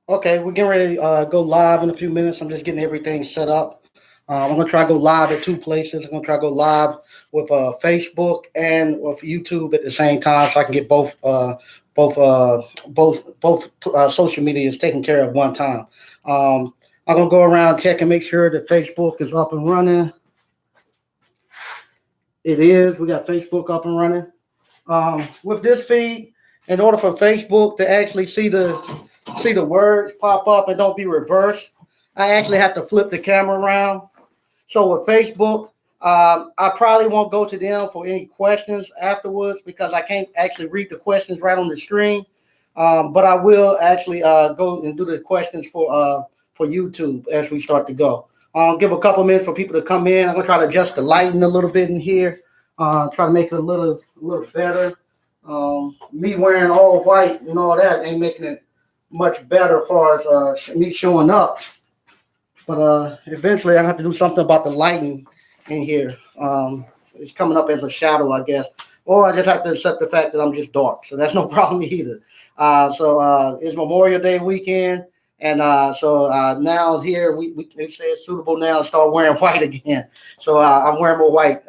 Okay, we're getting ready to go live in a few minutes. I'm just getting everything set up. I'm gonna try to go live at two places. I'm gonna try to go live with Facebook and with YouTube at the same time, so I can get both social medias taken care of one time. Um, I'm gonna go around check and make sure that Facebook is up and running. It is. We got Facebook up and running. With this feed, in order for Facebook to actually see the words pop up and don't be reversed, I actually have to flip the camera around. So with Facebook, I probably won't go to them for any questions afterwards because I can't actually read the questions right on the screen. But I will actually go and do the questions for YouTube as we start to go. Give a couple minutes for people to come in. I'm gonna try to adjust the lighting a little bit in here. Try to make it a little better. Me wearing all white and all that ain't making it much better as far as me showing up. But eventually, I have to do something about the lighting in here. It's coming up as a shadow, I guess. Or I just have to accept the fact that I'm just dark. So that's no problem either. So it's Memorial Day weekend. And so now here they say it's suitable now to start wearing white again. So I'm wearing more white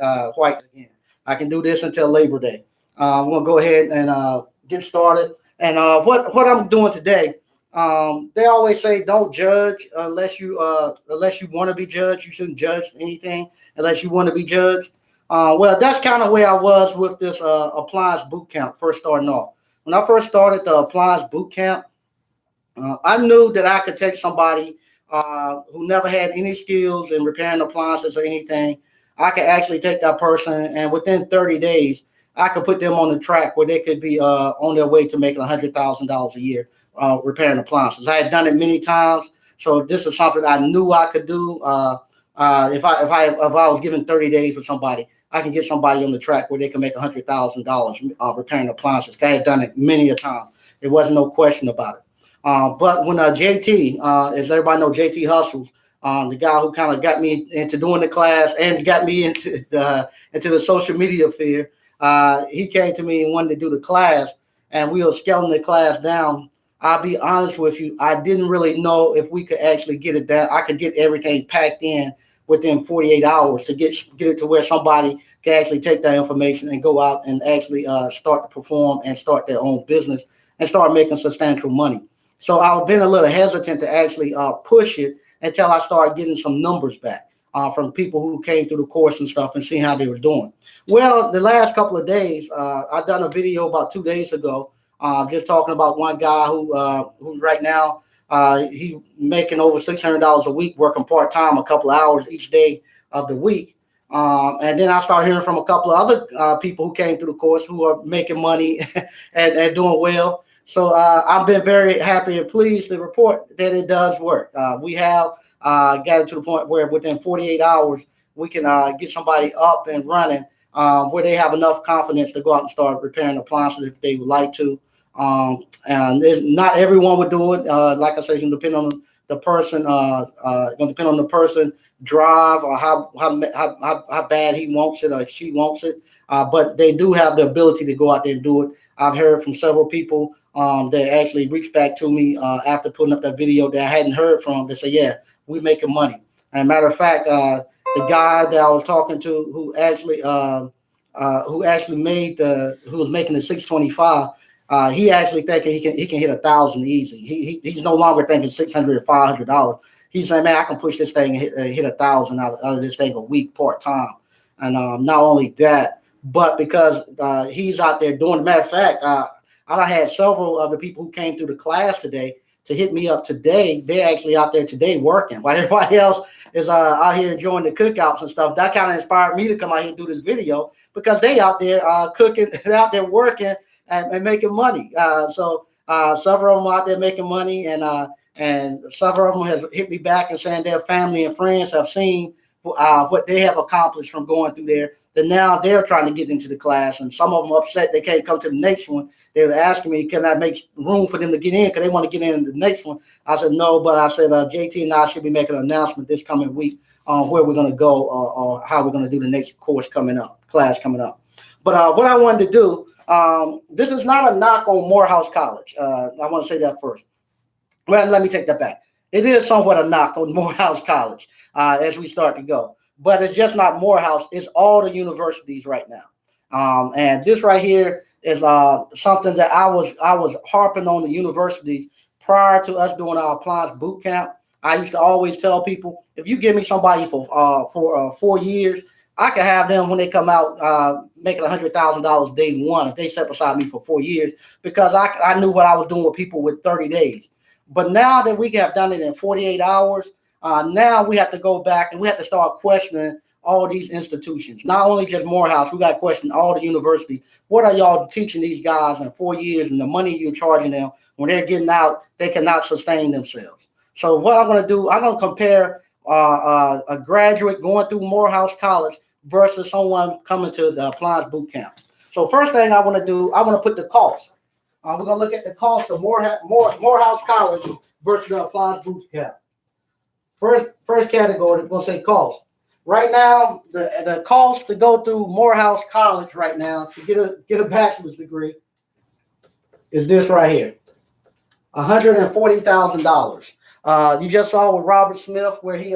again. I can do this until Labor Day. I'm gonna go ahead and get started. And what I'm doing today, they always say don't judge unless you want to be judged. You shouldn't judge anything unless you want to be judged. Well, that's kind of where I was with this appliance boot camp first starting off. When I first started the appliance boot camp, I knew that I could take somebody who never had any skills in repairing appliances or anything. I could actually take that person, and within 30 days, I could put them on the track where they could be on their way to making $100,000 a year repairing appliances. I had done it many times, so this is something I knew I could do. If I was given 30 days with somebody, I can get somebody on the track where they can make $100,000 repairing appliances. I had done it many a time. There wasn't no question about it. But when JT, as everybody knows, JT Hustles, the guy who kind of got me into doing the class and got me into the social media field, he came to me and wanted to do the class, and we were scaling the class down. I'll be honest with you, I didn't really know if we could actually get it down. I could get everything packed in within 48 hours to get it to where somebody can actually take that information and go out and actually start to perform and start their own business and start making substantial money. So I've been a little hesitant to actually push it until I started getting some numbers back from people who came through the course and stuff and seeing how they were doing. Well, the last couple of days, I done a video about 2 days ago, just talking about one guy who right now he making over $600 a week, working part time, a couple of hours each day of the week. And then I started hearing from a couple of other people who came through the course who are making money and doing well. So I've been very happy and pleased to report that it does work. We have got it to the point where within 48 hours, we can get somebody up and running where they have enough confidence to go out and start repairing appliances if they would like to. And not everyone would do it. Like I said, it's going to depend on the person. Going to depend on the person drive or how bad he wants it or she wants it. But they do have the ability to go out there and do it. I've heard from several people that actually reached back to me after putting up that video that I hadn't heard from. They say, "Yeah, we're making money." And matter of fact, the guy that I was talking to who was making the 625. He actually thinking he can hit 1,000 easy. He's no longer thinking $600 or $500. He's saying, "Man, I can push this thing and hit 1,000 out of this thing a week part time." And not only that, but because he's out there doing. Matter of fact, I had several of the people who came through the class today to hit me up today. They're actually out there today working, while everybody else is out here enjoying the cookouts and stuff. That kind of inspired me to come out here and do this video because they out there cooking, they're out there working and making money. So several of them out there making money, and several of them has hit me back and saying their family and friends have seen what they have accomplished from going through there. Then now they're trying to get into the class, and some of them upset they can't come to the next one. They were asking me, can I make room for them to get in because they want to get in the next one. I said no, but I said JT and I should be making an announcement this coming week on where we're going to go or how we're going to do the next class coming up. But what I wanted to do, this is not a knock on Morehouse College. I want to say that first. Well, let me take that back. It is somewhat a knock on Morehouse College as we start to go, but it's just not Morehouse. It's all the universities right now. And this right here is something that I was harping on the universities prior to us doing our appliance boot camp. I used to always tell people, if you give me somebody for 4 years, I can have them when they come out making $100,000 day one if they sit beside me for 4 years, because I knew what I was doing with people with 30 days. But now that we have done it in 48 hours, now we have to go back and we have to start questioning all these institutions. Not only just Morehouse, we got to question all the universities. What are y'all teaching these guys in 4 years, and the money you're charging them when they're getting out, they cannot sustain themselves. So what I'm going to do, I'm going to compare a graduate going through Morehouse College versus someone coming to the Appliance Boot Camp. So first thing I want to do, I want to put the cost. We're going to look at the cost of Morehouse College versus the Appliance Boot Camp. First category, we're going to say cost. Right now, the cost to go through Morehouse College right now to get a bachelor's degree is this right here, $140,000. You just saw with Robert Smith where he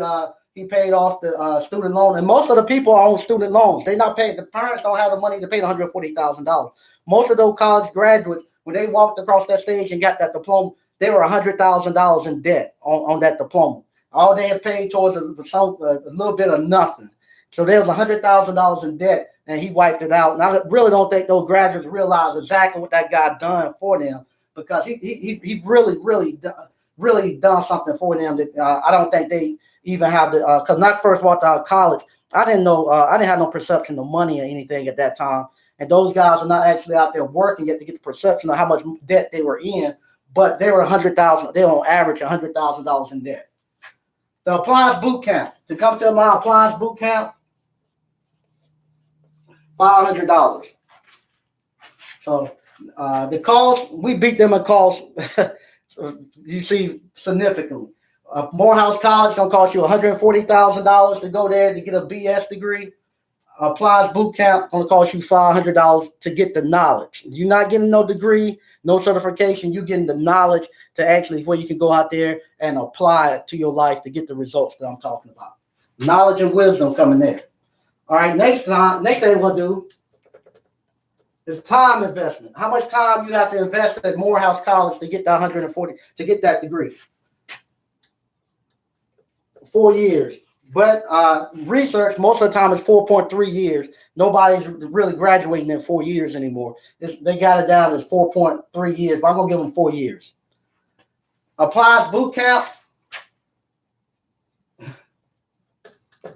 paid off the student loan, and most of the people are on student loans. They not paying. The parents don't have the money to pay the $140,000. Most of those college graduates, when they walked across that stage and got that diploma, they were $100,000 in debt on that diploma. All they had paid towards a little bit of nothing. So there was $100,000 in debt, and he wiped it out. And I really don't think those graduates realize exactly what that guy done for them, because he really done something for them that I don't think they even have the. Because when I first walked out of college, I didn't know. I didn't have no perception of money or anything at that time. And those guys are not actually out there working yet to get the perception of how much debt they were in. But they were $100,000. They were on average $100,000 in debt. The Appliance Boot Camp, to come to my Appliance Boot Camp, $500. So the cost, we beat them at cost, you see, significantly. Morehouse College going to cost you $140,000 to go there to get a BS degree. Appliance Boot Camp going to cost you $500 to get the knowledge. You're not getting no degree, no certification. You're getting the knowledge to actually where you can go out there and apply it to your life to get the results that I'm talking about. Knowledge and wisdom coming there. All right, next thing we're going to do is time investment. How much time you have to invest at Morehouse College to get that 140, to get that degree? 4 years. But research, most of the time, is 4.3 years. Nobody's really graduating in 4 years anymore. They got it down as 4.3 years, but I'm going to give them 4 years. Appliance Boot Camp,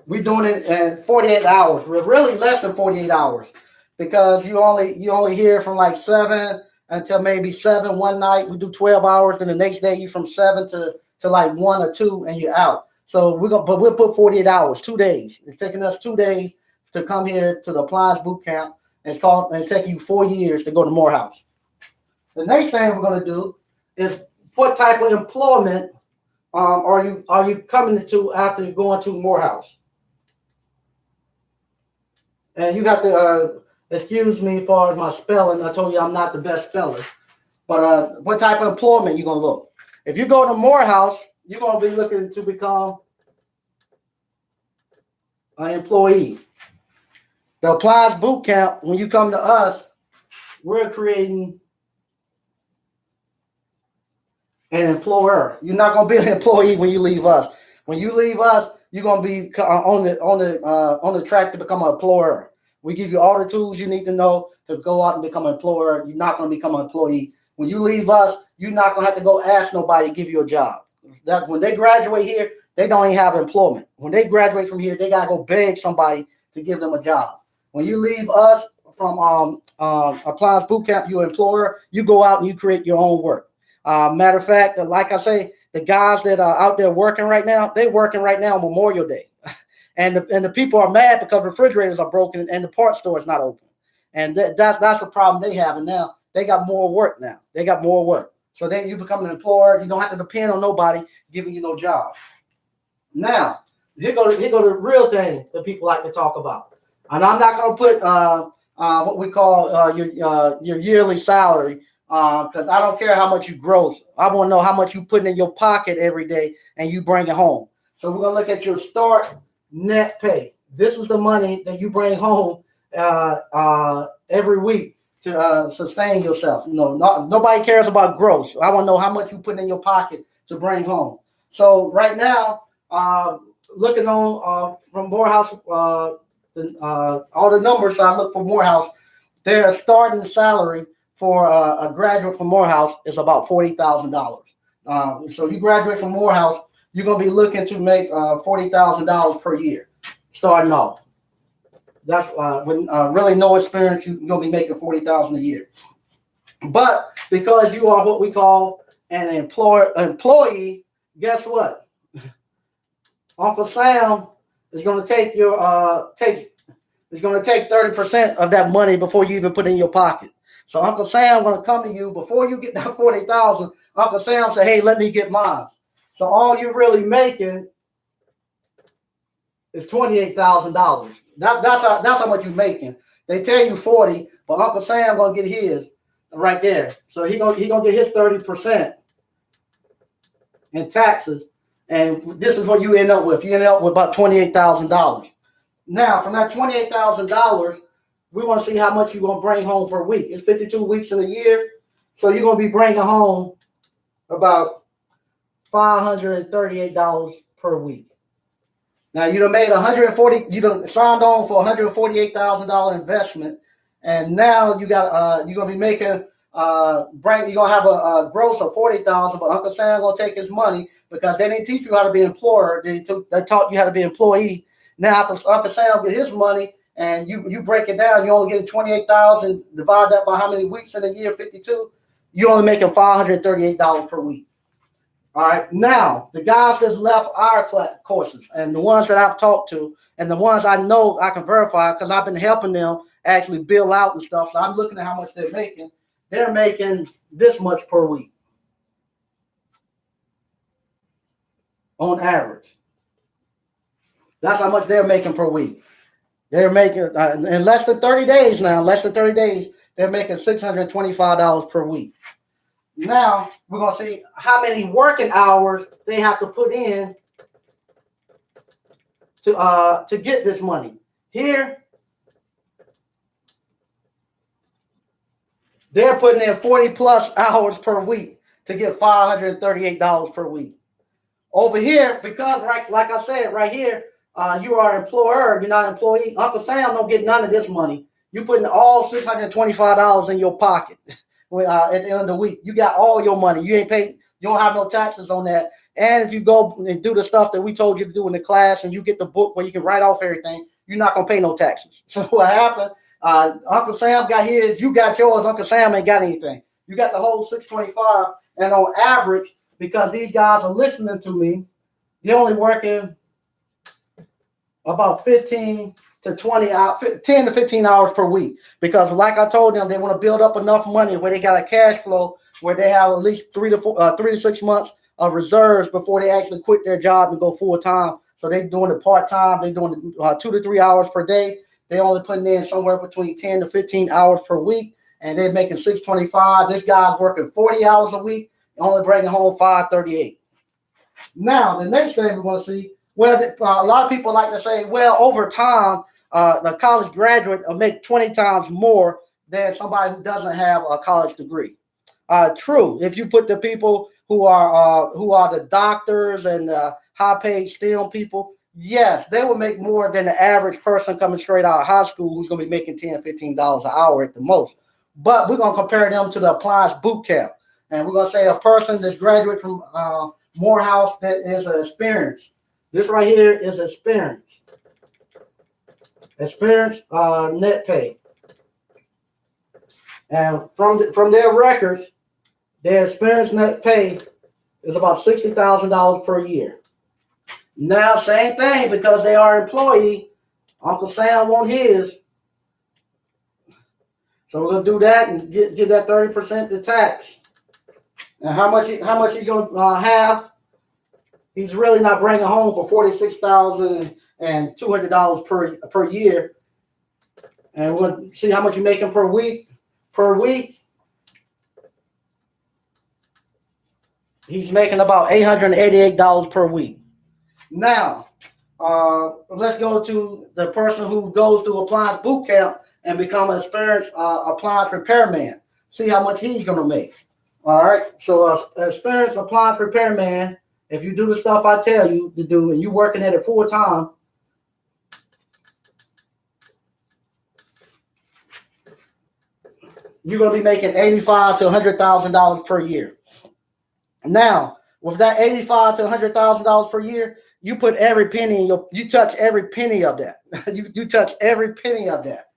we're doing it in 48 hours. We're really less than 48 hours, because you only hear from like 7 until maybe 7 one night. We do 12 hours, then the next day you from 7 to like 1 or 2, and you're out. So we'll put 48 hours, 2 days. It's taking us 2 days to come here to the Appliance Boot Camp. It's taking you 4 years to go to Morehouse. The next thing we're going to do is, what type of employment are you coming to after you're going to Morehouse? And you got to excuse me for my spelling. I told you I'm not the best speller. But what type of employment you're going to look? If you go to Morehouse, you're going to be looking to become an employee. The Appliance Boot Camp, when you come to us, we're creating an employer. You're not going to be an employee when you leave us. When you leave us, you're going to be on the track to become an employer. We give you all the tools you need to know to go out and become an employer. You're not going to become an employee. When you leave us, you're not going to have to go ask nobody to give you a job. That when they graduate here, they don't even have employment. When they graduate from here, they got to go beg somebody to give them a job. When you leave us from Appliance Boot Camp, you're an employer. You go out and you create your own work. Matter of fact, like I say, the guys that are out there working right now, they're working right now on Memorial Day. and the people are mad because refrigerators are broken and the parts store is not open. And that's the problem they have. And now they got more work now. They got more work. So then you become an employer. You don't have to depend on nobody giving you no job. Now, here go the real thing that people like to talk about. And I'm not going to put what we call your yearly salary because I don't care how much you gross. I want to know how much you put in your pocket every day and you bring it home. So we're going to look at your start net pay. This is the money that you bring home every week to sustain yourself. Nobody cares about gross. I want to know how much you put in your pocket to bring home. So right now, looking on from Morehouse, all the numbers I look for Morehouse, their starting salary for a graduate from Morehouse is about $40,000. So you graduate from Morehouse, you're going to be looking to make $40,000 per year starting off. That's with really no experience, you're going to be making $40,000 a year. But because you are what we call an employee, guess what? Uncle Sam is going to take your is going to take 30% of that money before you even put it in your pocket. So Uncle Sam going to come to you before you get that $40,000. Uncle Sam say, "Hey, let me get mine." So all you're really making is $28,000. That's how much you're making. They tell you 40, but Uncle Sam gonna get his right there. So he gonna get his 30% in taxes, and this is what you end up with. You end up with about $28,000. Now, from that $28,000, we want to see how much you're gonna bring home per week. It's 52 weeks in a year, so you're gonna be bringing home about $538 per week. Now you done made you done signed on for $148,000 investment, and now you're gonna be making you're gonna have a gross of $40,000, but Uncle Sam gonna take his money because they didn't teach you how to be employer. They taught you how to be employee. Now Uncle Sam get his money, and you break it down, you only get 28,000. Divide that by how many weeks in a year? 52. You're only making $538 per week. All right. Now, the guys that's left our courses and the ones that I've talked to and the ones I know I can verify because I've been helping them actually bill out and stuff. So I'm looking at how much they're making. They're making this much per week on average. That's how much they're making per week. They're making in less than 30 days now, they're making $625 per week. Now we're going to see how many working hours they have to put in to get this money. Here, they're putting in 40 plus hours per week to get $538 per week. Over here, because like I said, right here, you are an employer, you're not an employee. Uncle Sam don't get none of this money. You're putting all $625 in your pocket. At the end of the week, you got all your money. You ain't paid. You don't have no taxes on that. And if you go and do the stuff that we told you to do in the class, and you get the book where you can write off everything, you're not gonna pay no taxes. So what happened? Uncle Sam got his. You got yours. Uncle Sam ain't got anything. You got the whole 625. And on average, because these guys are listening to me, they're only working about 10 to 15 hours per week, because like I told them, they want to build up enough money where they got a cash flow where they have at least 3 to 6 months of reserves before they actually quit their job and go full time. So they're doing it part time. They're doing it 2 to 3 hours per day. They're only putting in somewhere between 10 to 15 hours per week, and they're making $625. This guy's working 40 hours a week, only bringing home $538. Now the next thing we're going to see. Well, a lot of people like to say, well, over time, the college graduate will make 20 times more than somebody who doesn't have a college degree. True. If you put the people who are the doctors and the high-paid STEM people, yes, they will make more than the average person coming straight out of high school who's going to be making $10, $15 an hour at the most. But we're going to compare them to the Appliance bootcamp. And we're going to say a person that's graduated from Morehouse that is experienced. This right here is experience. Experience net pay. And from their records, their experience net pay is about $60,000 per year. Now, same thing, because they are employee, Uncle Sam want his. So we're gonna do that and get that 30% to tax. And how much he's gonna have? He's really not bringing home for $46,200 per year. And we'll see how much you're making per week. Per week, He's making about $888 per week. Now, let's go to the person who goes to Appliance Bootcamp and become an experienced appliance repairman. See how much he's going to make. All right. So, experienced appliance repairman, if you do the stuff I tell you to do and you working at it full time, you're going to be making $85,000 to $100,000 per year. Now, with that $85,000 to $100,000 per year, you put every penny in you touch every penny of that. you touch every penny of that.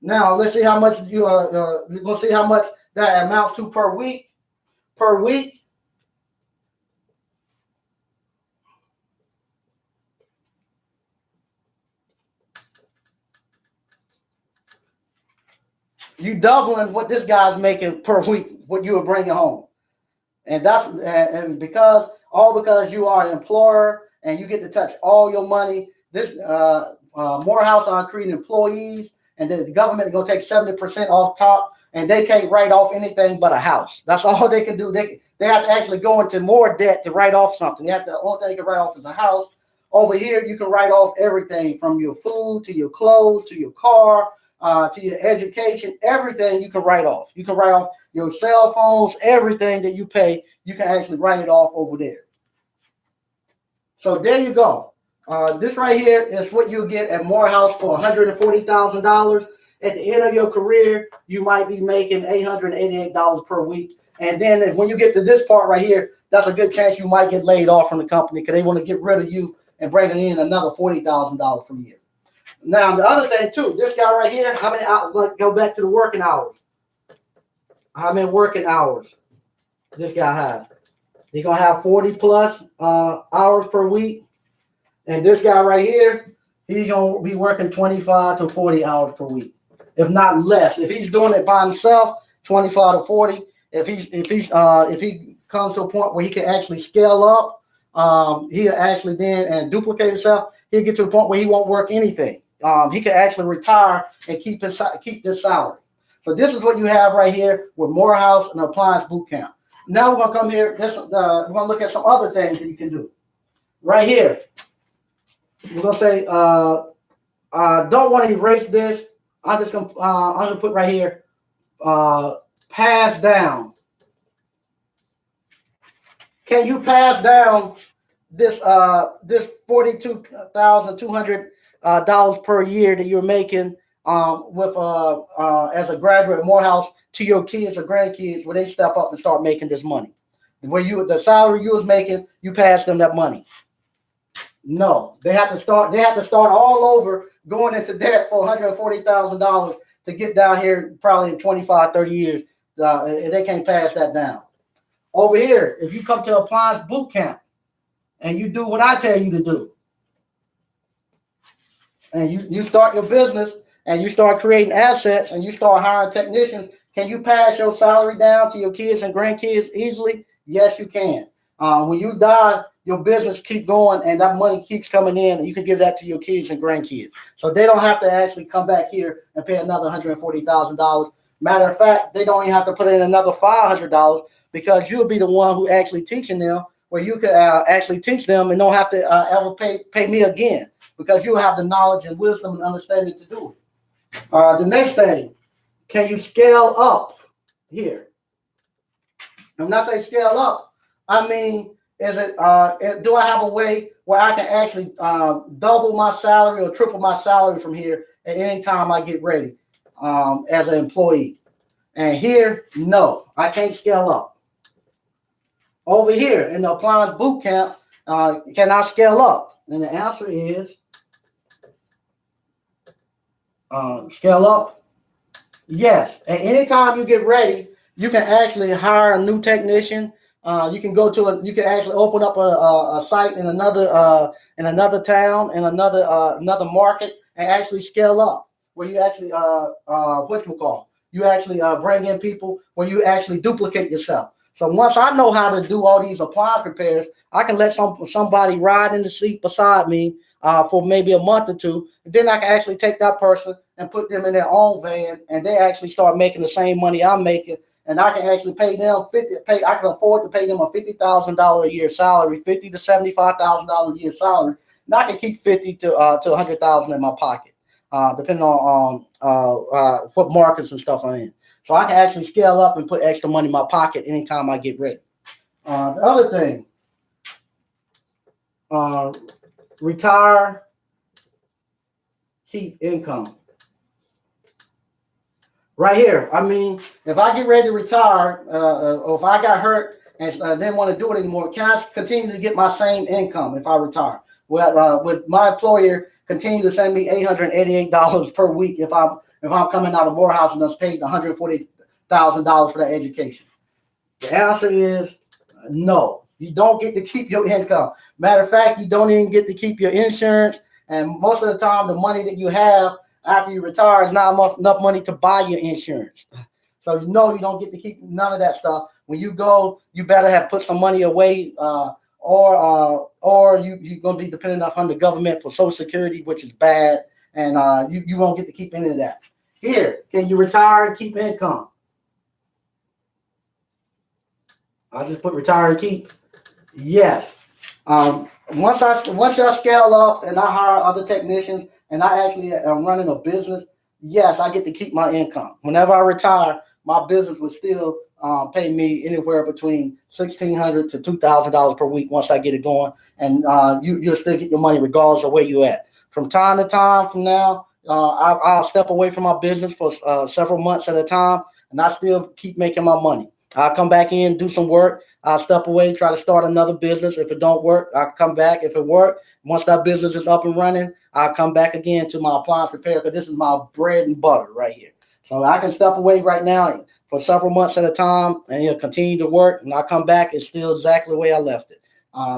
Now, let's see how much we'll see how much that amounts to per week. Per week, you doubling what this guy's making per week, what you would bring home. And that's because you are an employer and you get to touch all your money. This Morehouse on creating employees, and then the government is going to take 70% off top, and they can't write off anything but a house. That's all they can do. They have to actually go into more debt to write off something. The only thing they can write off is a house. Over here, you can write off everything from your food to your clothes to your car to your education. Everything you can write off. You can write off your cell phones, everything that you pay, you can actually write it off over there. So there you go. This right here is what you get at Morehouse for $140,000. At the end of your career, you might be making $888 per week. And then when you get to this part right here, that's a good chance you might get laid off from the company because they want to get rid of you and bring in another $40,000 per year. Now, the other thing, too, this guy right here, let's go back to the working hours. How many working hours this guy has? He's going to have 40 plus hours per week. And this guy right here, he's going to be working 25 to 40 hours per week, if not less. If he's doing it by himself, 25 to 40. If he comes to a point where he can actually scale up, he'll actually then and duplicate himself. He'll get to a point where he won't work anything. He can actually retire and keep this salary. So this is what you have right here with Morehouse and Appliance Bootcamp. Now we're going to come here. We're going to look at some other things that you can do. Right here, we're going to say, don't want to erase this. I'm going to put right here, pass down. Can you pass down this $42,200 per year that you're making as a graduate at Morehouse to your kids or grandkids, where they step up and start making this money? Where the salary you was making, you pass them that money. No, they have to start all over, going into debt for $140,000 to get down here probably in 25, 30 years. They can't pass that down. Over here, if you come to Appliance Bootcamp and you do what I tell you to do, and you start your business and you start creating assets and you start hiring technicians, can you pass your salary down to your kids and grandkids easily? Yes, you can. When you die, your business keep going and that money keeps coming in, and you can give that to your kids and grandkids. So they don't have to actually come back here and pay another $140,000. Matter of fact, they don't even have to put in another $500 because you'll be the one who actually teaching them, where you could actually teach them and don't have to ever pay me again, because you have the knowledge and wisdom and understanding to do it. The next thing, can you scale up here? And when I say scale up, I mean, do I have a way where I can actually double my salary or triple my salary from here at any time I get ready as an employee? And here, no, I can't scale up. Over here in the Appliance Bootcamp, can I scale up? And the answer is scale up. Yes. At any time you get ready, you can actually hire a new technician. You can actually open up a site in another town, in another market, and actually scale up, where you actually you actually bring in people where you actually duplicate yourself. So once I know how to do all these appliance repairs, I can let somebody ride in the seat beside me for maybe a month or two. And then I can actually take that person and put them in their own van, and they actually start making the same money I'm making. and I can actually pay them I can afford to pay them a $50,000 a year salary, $50 to $75,000 a year salary, and I can keep 50 to 100,000 in my pocket, depending on what markets and stuff I'm in. So I can actually scale up and put extra money in my pocket anytime I get ready. The other thing, retire, keep income. Right here. I mean, if I get ready to retire, or if I got hurt and didn't want to do it anymore, can I continue to get my same income if I retire? Well, with my employer continue to send me $888 per week if I'm coming out of Morehouse and I'm paid $140,000 for that education. The answer is no. You don't get to keep your income. Matter of fact, you don't even get to keep your insurance. And most of the time, the money that you have after you retire is not enough money to buy your insurance. So you don't get to keep none of that stuff. When you go, you better have put some money away, or you're going to be dependent upon the government for Social Security, which is bad, and you won't get to keep any of that. Here, can you retire and keep income? I'll just put retire and keep. Yes. Once I scale up and I hire other technicians and I actually am running a business, yes, I get to keep my income. Whenever I retire, my business would still pay me anywhere between $1,600 to $2,000 per week once I get it going, and you'll still get your money regardless of where you're at. From time to time, from now, I'll step away from my business for several months at a time, and I still keep making my money. I'll come back in, do some work. I'll step away, try to start another business. If it don't work, I'll come back. If it works, once that business is up and running, I'll come back again to my appliance repair, because this is my bread and butter right here. So I can step away right now for several months at a time, and it'll continue to work. And I'll come back, it's still exactly the way I left it.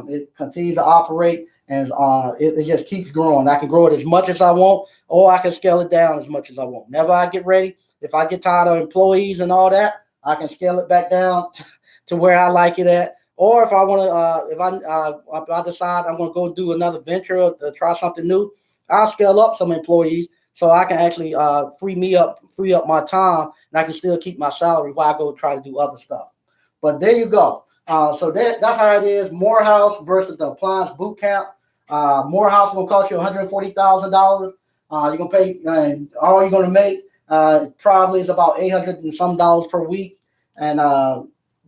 It continues to operate, and it just keeps growing. I can grow it as much as I want, or I can scale it down as much as I want. Whenever I get ready, if I get tired of employees and all that, I can scale it back down to where I like it at. Or if I want to, if I decide I'm going to go do another venture or try something new, I'll scale up some employees so I can actually free up my time, and I can still keep my salary while I go try to do other stuff. But there you go. So that's how it is. Morehouse versus the Appliance Bootcamp. Morehouse is going to cost you $140,000. You're going to pay, all you're going to make probably is about $800 and some per week. And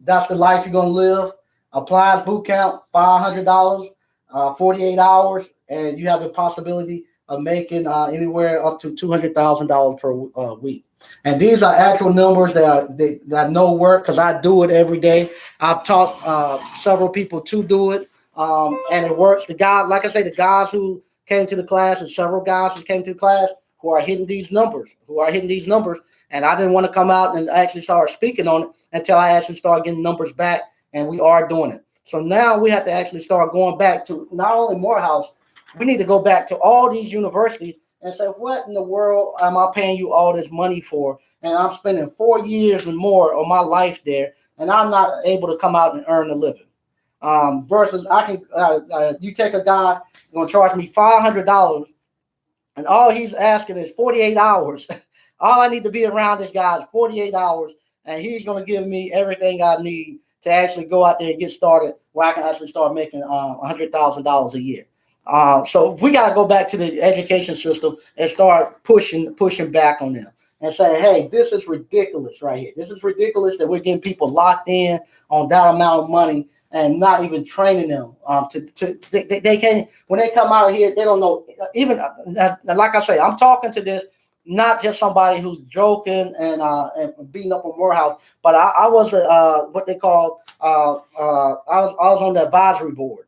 that's the life you're going to live. Appliance Bootcamp, $500, 48 hours, and you have the possibility of making anywhere up to $200,000 per week. And these are actual numbers that know work, because I do it every day. I've taught several people to do it, and it works. The guys who came to the class, and several guys who came to the class who are hitting these numbers, and I didn't want to come out and actually start speaking on it until I actually start getting numbers back, and we are doing it. So now we have to actually start going back to not only Morehouse, we need to go back to all these universities and say, what in the world am I paying you all this money for? And I'm spending 4 years and more of my life there, and I'm not able to come out and earn a living. Versus I can, you take a guy going to charge me $500, and all he's asking is 48 hours. All I need to be around this guy is 48 hours, and he's going to give me everything I need to actually go out there and get started, where I can actually start making $100,000 a year. So we got to go back to the education system and start pushing back on them and say, hey, this is ridiculous right here. This is ridiculous that we're getting people locked in on that amount of money and not even training them. They can't, when they come out here, they don't know. Even like I say, I'm talking to this, not just somebody who's joking and beating up on Morehouse, but I was what they call I was on the advisory board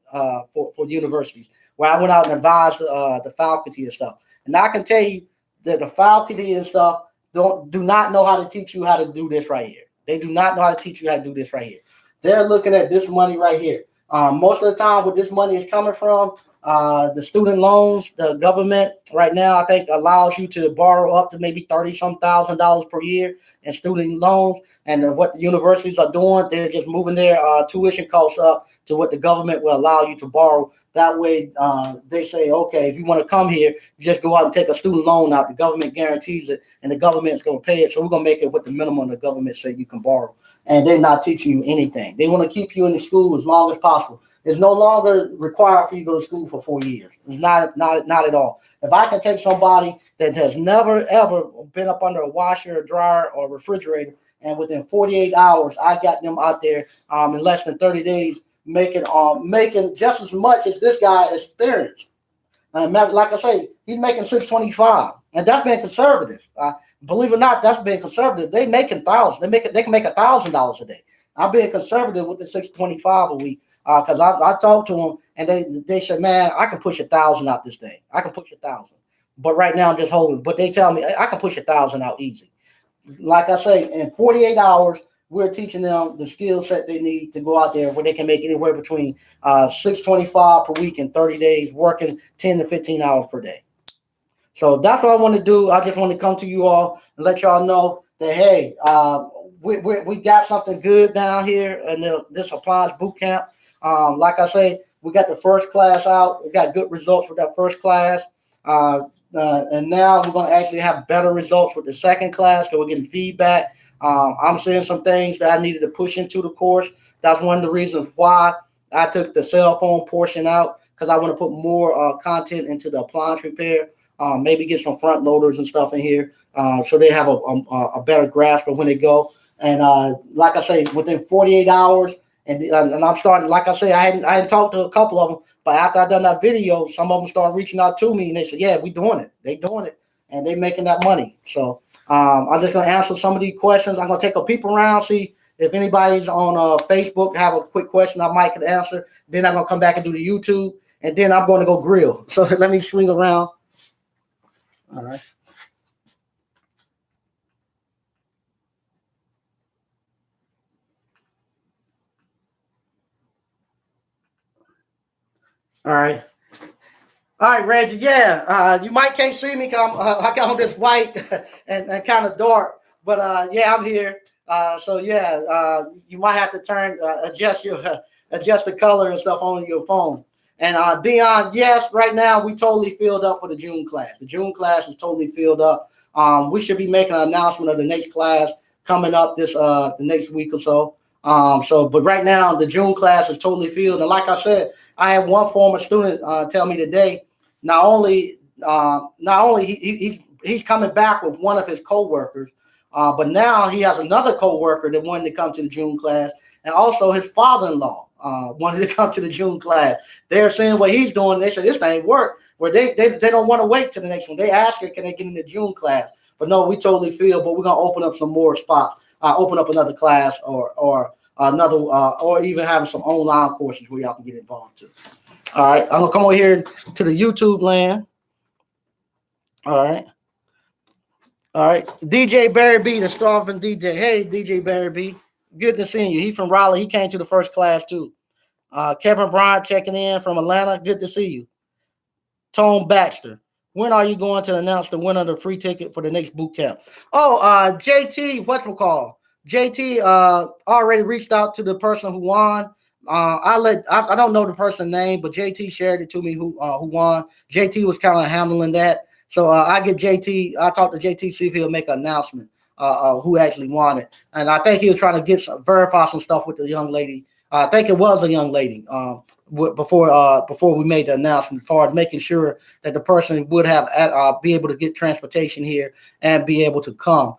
for universities, where I went out and advised the faculty and stuff. And I can tell you that the faculty and stuff do not know how to teach you how to do this right here. They do not know how to teach you how to do this right here. They're looking at this money right here. Most of the time, where this money is coming from, the student loans, the government right now, I think, allows you to borrow up to maybe $30-some thousand per year in student loans. And what the universities are doing, they're just moving their tuition costs up to what the government will allow you to borrow. That way, they say, okay, if you want to come here, you just go out and take a student loan out. The government guarantees it, and the government is going to pay it. So we're going to make it what the minimum the government say you can borrow. and they're not teaching you anything. They want to keep you in the school as long as possible. It's no longer required for you to go to school for 4 years. It's not at all. If I can take somebody that has never ever been up under a washer, or dryer, or refrigerator, and within 48 hours, I got them out there in less than 30 days making just as much as this guy experienced. Like I say, he's making 625, and that's being conservative. Believe it or not, that's being conservative. They making thousands. They can make $1,000 a day. I'm being conservative with the 625 a week because I talked to them and they said, man, I can push 1,000 out this day. I can push 1,000, but right now I'm just holding. But they tell me I can push 1,000 out easy. Like I say, in 48 hours, we're teaching them the skill set they need to go out there where they can make anywhere between 625 per week in 30 days, working 10 to 15 hours per day. So that's what I want to do. I just want to come to you all and let y'all know that, hey, we got something good down here in this Appliance bootcamp. Like I say, we got the first class out. We got good results with that first class. And now we're going to actually have better results with the second class because we're getting feedback. I'm seeing some things that I needed to push into the course. That's one of the reasons why I took the cell phone portion out, because I want to put more content into the appliance repair. Maybe get some front loaders and stuff in here so they have a better grasp of when they go. And like I say, within 48 hours, and I'm starting, like I say, I hadn't talked to a couple of them, but after I done that video, some of them started reaching out to me and they said, yeah, we doing it. They doing it, and they making that money. So I'm just going to answer some of these questions. I'm going to take a peep around, see if anybody's on Facebook have a quick question I might could answer. Then I'm going to come back and do the YouTube, and then I'm going to go grill. So let me swing around. All right. All right. All right, Reggie. Yeah, you might can't see me because I got on this white and kind of dark, but yeah, I'm here. So yeah, you might have to adjust the color and stuff on your phone. And Dion, yes, right now we totally filled up for the June class. The June class is totally filled up. We should be making an announcement of the next class coming up the next week or so. But right now the June class is totally filled. And like I said, I had one former student tell me today. Not only he's coming back with one of his coworkers, but now he has another coworker that wanted to come to the June class, and also his father-in-law wanted to come to the June class. They're seeing what he's doing. They said this thing work. Where they don't want to wait to the next one. They ask her, can they get in the June class? But no, we totally feel. But we're gonna open up some more spots. Open up another class or another or even having some online courses where y'all can get involved too. All right, I'm gonna come over here to the YouTube land. All right, DJ Barry B, the starving DJ. Hey, DJ Barry B, good to see you. He from Raleigh. He came to the first class too. Kevin Bryant checking in from Atlanta. Good to see you. Tone Baxter, when are you going to announce the winner of the free ticket for the next boot camp? Oh, JT, whatchamacall? JT already reached out to the person who won. I don't know the person's name, but JT shared it to me who won. JT was kind of handling that. So I talked to JT, see if he'll make an announcement who actually won it. And I think he was trying to verify some stuff with the young lady. I think it was a young lady before we made the announcement, as far as making sure that the person would have be able to get transportation here and be able to come.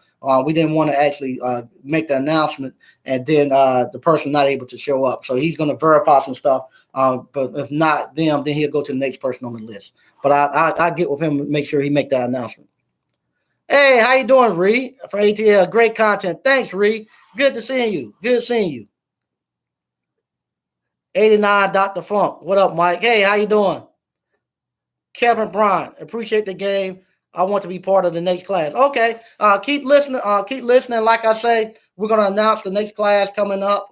We didn't want to actually make the announcement and then the person not able to show up. So he's going to verify some stuff. But if not them, then he'll go to the next person on the list. But I get with him and make sure he make that announcement. Hey, how you doing, Ree? From ATL, great content. Thanks, Ree. Good to seeing you. Good seeing you. 89 Dr. Funk. What up, Mike? Hey, how you doing? Kevin Bryant. Appreciate the game. I want to be part of the next class. Okay. Keep listening. Keep listening. Like I say, we're gonna announce the next class coming up.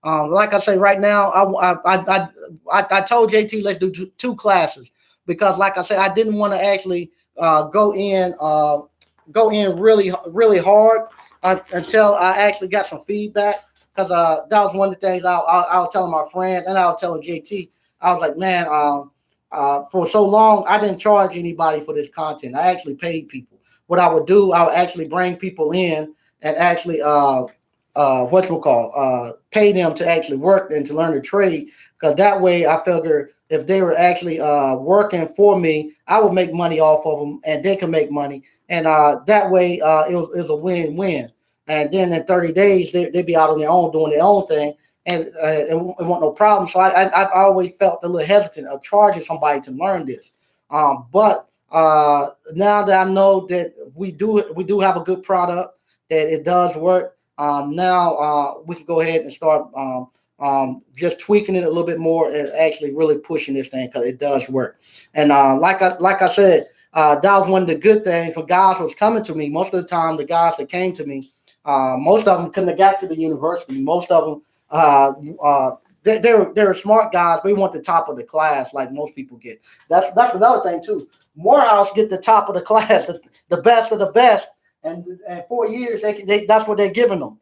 Like I say, right now, I told JT let's do two classes because, like I said, I didn't want to actually go in really really hard until I actually got some feedback. Because that was one of the things I was telling my friend and I was telling JT. I was like, man, for so long, I didn't charge anybody for this content. I actually paid people. What I would do, I would actually bring people in and actually pay them to actually work and to learn the trade, because that way I figure if they were actually working for me, I would make money off of them and they can make money, and that way it was a win-win. And then in 30 days they'd be out on their own doing their own thing, and it won't no problem. So I've always felt a little hesitant of charging somebody to learn this, but now that I know that we do have a good product, that it does work. Now we can go ahead and start just tweaking it a little bit more and actually really pushing this thing, because it does work. And like I said, that was one of the good things when guys was coming to me. Most of the time, the guys that came to me, most of them couldn't have got to the university. Most of them, they're smart guys. They want the top of the class, like most people get. That's another thing too. Morehouse get the top of the class, the best of the best. And 4 years, that's what they're giving them.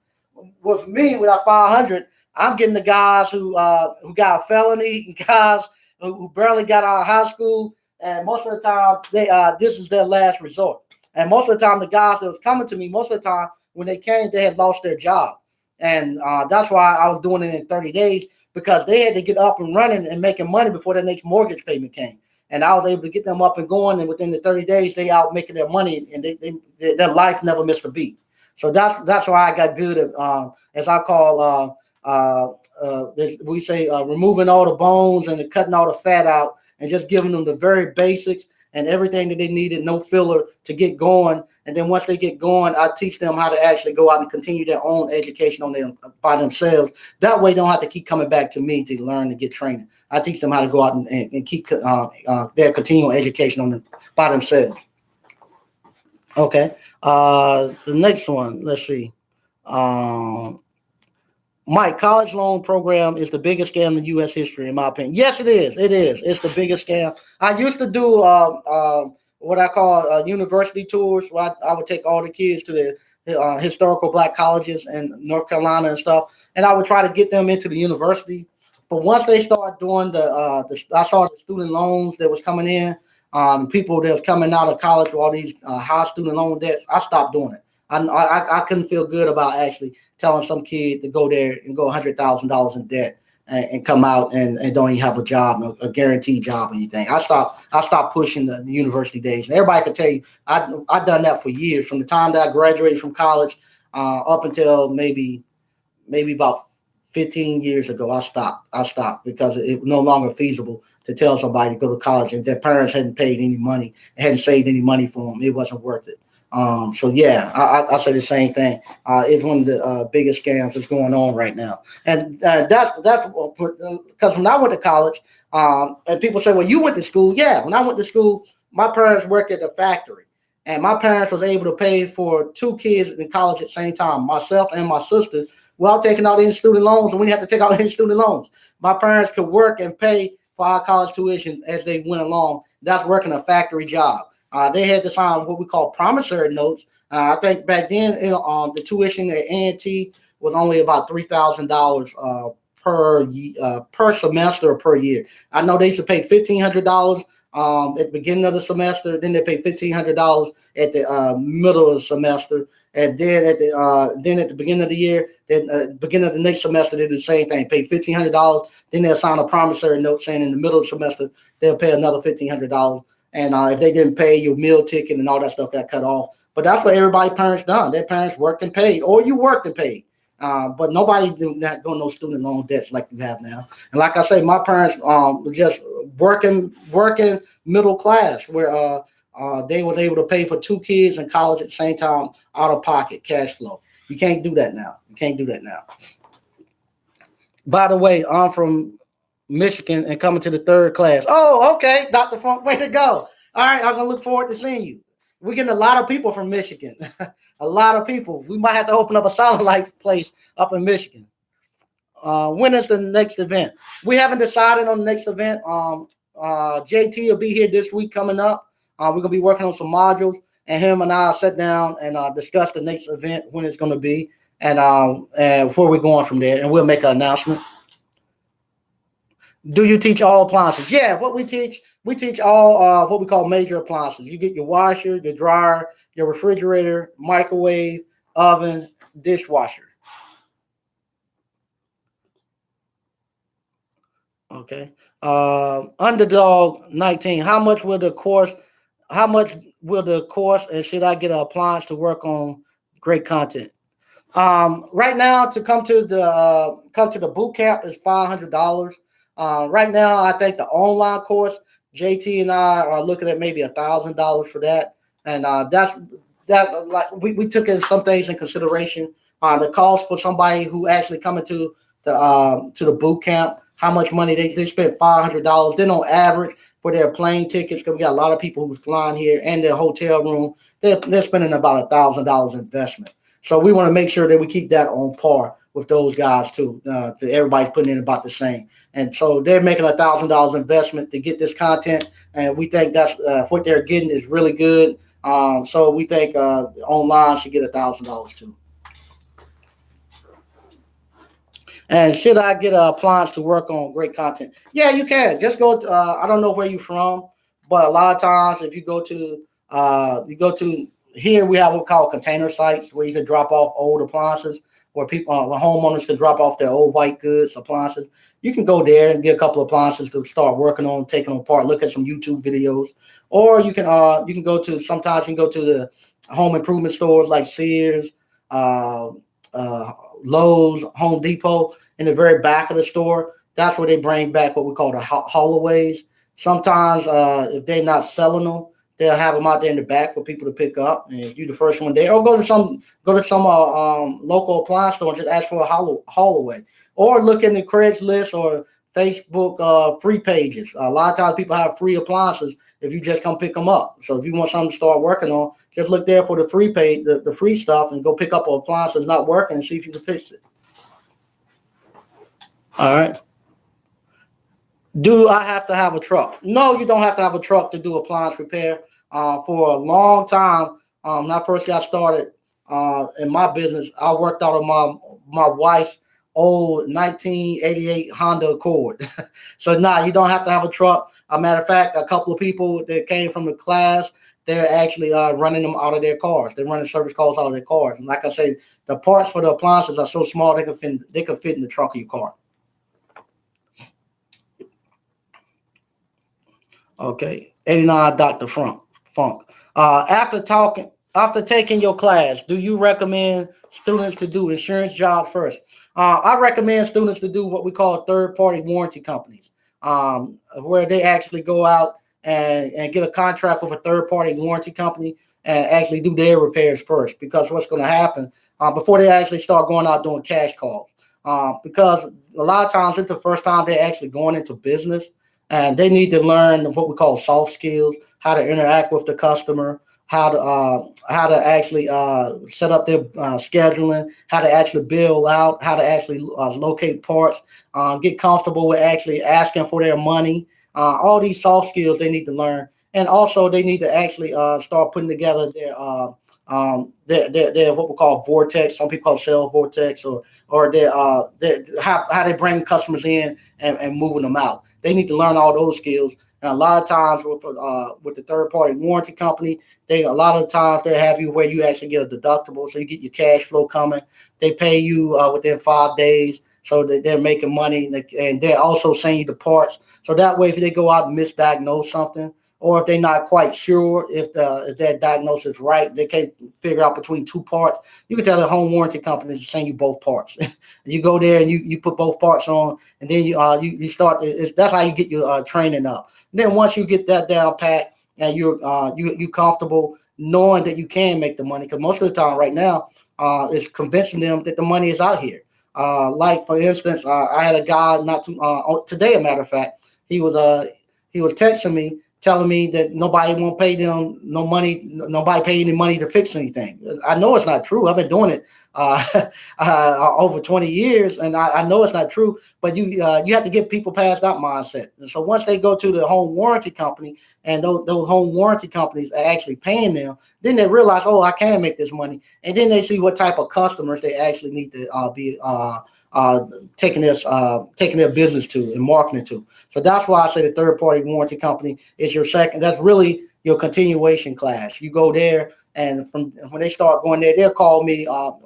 With me, with our 500, I'm getting the guys who got a felony, guys who barely got out of high school, and most of the time this is their last resort. And most of the time, the guys that was coming to me, most of the time when they came, they had lost their job, and that's why I was doing it in 30 days, because they had to get up and running and making money before their next mortgage payment came. And I was able to get them up and going, and within the 30 days, they out making their money, and their life never missed a beat. So that's why I got good at, as I call, we say, removing all the bones and cutting all the fat out, and just giving them the very basics and everything that they needed, no filler, to get going. And then once they get going, I teach them how to actually go out and continue their own education by themselves. That way, they don't have to keep coming back to me to learn and get training. I teach them how to go out and keep their continual education by themselves. Okay. The next one, let's see. Mike, college loan program is the biggest scam in U.S. history, in my opinion. Yes, it is. It is. It's the biggest scam. I used to do what I call university tours, where I would take all the kids to the historical black colleges in North Carolina and stuff, and I would try to get them into the university. But once they started doing I saw the student loans that was coming in, people that was coming out of college with all these high student loan debts, I stopped doing it. I couldn't feel good about actually telling some kid to go there and go $100,000 in debt and come out and don't even have a job, a guaranteed job or anything. I stopped pushing the university days. And everybody could tell you, I've done that for years. From the time that I graduated from college up until maybe about 15 years ago, I stopped because it was no longer feasible to tell somebody to go to college and their parents hadn't paid any money, hadn't saved any money for them. It wasn't worth it. So yeah, I say the same thing. It's one of the biggest scams that's going on right now, and that's because when I went to college, and people say, "Well, you went to school." Yeah, when I went to school, my parents worked at the factory, and my parents was able to pay for 2 kids in college at the same time, myself and my sister, without taking out any student loans, and we didn't have to take out any student loans. My parents could work and pay for our college tuition as they went along. That's working a factory job. They had to sign what we call promissory notes. I think back then, the tuition at A&T was only about $3,000 per semester or per year. I know they used to pay $1,500 at the beginning of the semester. Then they pay $1,500 at the middle of the semester, and then at the beginning of the year, then beginning of the next semester, they do the same thing. Pay $1,500. Then they'll sign a promissory note saying in the middle of the semester they'll pay another $1,500. And if they didn't pay, your meal ticket and all that stuff got cut off. But that's what everybody's parents done. Their parents worked and paid, or you worked and paid. But nobody not doing no student loan debts like you have now. And like I say, my parents was just working middle class, where they was able to pay for 2 kids in college at the same time, out of pocket, cash flow. You can't do that now. By the way, I'm from Michigan and coming to the 3rd class. Oh, okay, Dr. Funk, way to go. All right, I'm going to look forward to seeing you. We're getting a lot of people from Michigan. A lot of people. We might have to open up a satellite place up in Michigan. When is the next event? We haven't decided on the next event. JT will be here this week coming up. We're going to be working on some modules, and him and I will sit down and discuss the next event, when it's going to be, and before we're going from there, and we'll make an announcement. Do you teach all appliances? Yeah, what we teach all what we call major appliances. You get your washer, your dryer, your refrigerator, microwave, oven, dishwasher. Okay. Underdog 19. How much will the course and should I get an appliance to work on great content? Right now to come to the boot camp is $500. Right now, I think the online course, JT and I are looking at maybe $1,000 for that, and that like we took in some things in consideration. The cost for somebody who actually coming to the boot camp, how much money they spent $500. Then on average for their plane tickets, because we got a lot of people who's flying here and their hotel room, they're spending about $1,000 investment. So we want to make sure that we keep that on par with those guys too. Everybody's putting in about the same, and so they're making $1,000 investment to get this content, and we think that's what they're getting is really good. So we think online should get $1,000 too. And should I get an appliance to work on great content? Yeah, you can. Just go to, I don't know where you're from, but a lot of times if you go to here, we have what we call container sites where you can drop off old appliances, where where homeowners can drop off their old white goods appliances. You can go there and get a couple of appliances to start working on, taking them apart, look at some YouTube videos, or you can sometimes you can go to the home improvement stores like Sears, Lowe's, Home Depot. In the very back of the store, that's where they bring back what we call the haulaways. Sometimes if they're not selling them, they'll have them out there in the back for people to pick up. And if you're the first one there, or go to some local appliance store and just ask for a haulaway, or look in the Craigslist or Facebook free pages. A lot of times people have free appliances if you just come pick them up. So if you want something to start working on, just look there for the free page, the free stuff, and go pick up an appliance that's not working and see if you can fix it. All right. Do I have to have a truck? No, you don't have to have a truck to do appliance repair. For a long time, when I first got started in my business, I worked out of my wife's old 1988 Honda Accord. So you don't have to have a truck. A matter of fact, a couple of people that came from the class, they're actually running them out of their cars. They're running service calls out of their cars. And like I said, the parts for the appliances are so small they can fit in the trunk of your car. Okay, 89 Dr. Funk. After taking your class, do you recommend students to do insurance jobs first? I recommend students to do what we call third-party warranty companies, where they actually go out and get a contract with a third-party warranty company and actually do their repairs first. Because what's going to happen before they actually start going out doing cash calls, because a lot of times it's the first time they're actually going into business. And they need to learn what we call soft skills, how to interact with the customer, how to actually set up their scheduling, how to actually bill out, how to actually locate parts, get comfortable with actually asking for their money. All these soft skills they need to learn, and also they need to actually start putting together their what we call vortex. Some people call sales vortex, or their how they bring customers in and moving them out. They need to learn all those skills. And a lot of times with the third-party warranty company, a lot of times they have you where you actually get a deductible, so you get your cash flow coming. They pay you within 5 days, so that they're making money, and they're also sending you the parts. So that way, if they go out and misdiagnose something, or if they're not quite sure if their diagnosis is right, they can't figure out between two parts, you can tell the home warranty company to send you both parts. You go there and you put both parts on, and then you start. That's how you get your training up. And then once you get that down pat and you're comfortable knowing that you can make the money, because most of the time right now it's convincing them that the money is out here. Like for instance, I had a guy today, a matter of fact, he was texting me, telling me that nobody won't pay them no money, nobody pay any money to fix anything. I know it's not true. I've been doing it over 20 years, and I know it's not true. But you have to get people past that mindset. And so once they go to the home warranty company, and those home warranty companies are actually paying them, then they realize, oh, I can make this money. And then they see what type of customers they actually need to be taking their business to and marketing to. So that's why I say the third-party warranty company is your second. That's really your continuation class. You go there, and from when they start going there, they'll call me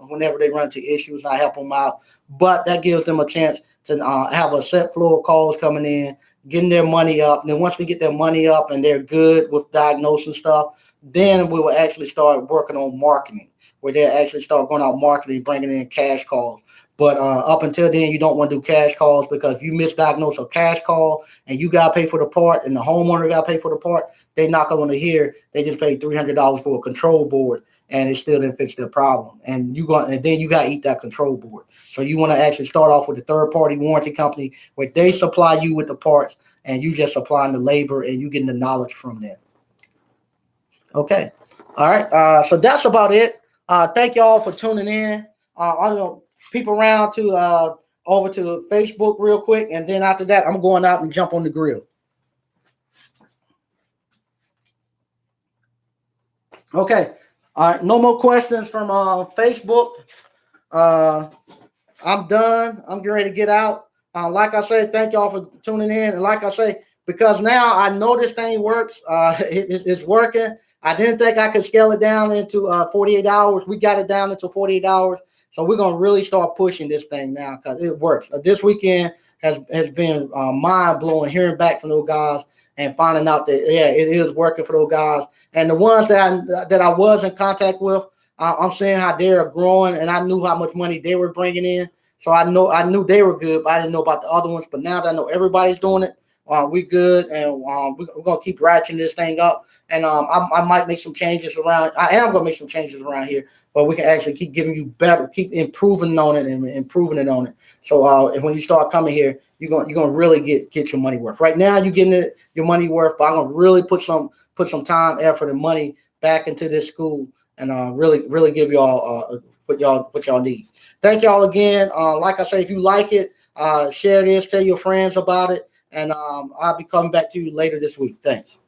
whenever they run into issues. I help them out, but that gives them a chance to have a set flow of calls coming in, getting their money up. And then once they get their money up and they're good with diagnosing stuff, then we will actually start working on marketing, where they actually start going out marketing, bringing in cash calls. But up until then, you don't want to do cash calls, because if you misdiagnose a cash call and you got to pay for the part and the homeowner got to pay for the part, they're not going to hear they just paid $300 for a control board and it still didn't fix their problem. And then you got to eat that control board. So you want to actually start off with a third-party warranty company where they supply you with the parts and you just supplying the labor and you getting the knowledge from them. Okay. All right. So that's about it. Thank you all for tuning in. I'm going to peep around to over to Facebook real quick, and then after that, I'm going out and jump on the grill. Okay. All right. No more questions from Facebook. I'm done. I'm getting ready to get out. Like I said, thank y'all for tuning in. And like I say, because now I know this thing works. It's working. I didn't think I could scale it down into 48 hours. We got it down into 48 hours. So we're going to really start pushing this thing now, because it works. This weekend has been mind-blowing, hearing back from those guys and finding out that, yeah, it is working for those guys. And the ones that I was in contact with, I'm seeing how they're growing, and I knew how much money they were bringing in. So I knew they were good, but I didn't know about the other ones. But now that I know everybody's doing it, we good, and we're going to keep ratcheting this thing up. And I might make some changes around. I am going to make some changes around here, but we can actually keep giving you better, keep improving on it and improving it on it. So and when you start coming here, you're going to really get your money worth. Right now, you're getting your money worth, but I'm going to really put some time, effort, and money back into this school, and really give y'all what y'all need. Thank y'all again. Like I say, if you like it, share this, tell your friends about it, and I'll be coming back to you later this week. Thanks.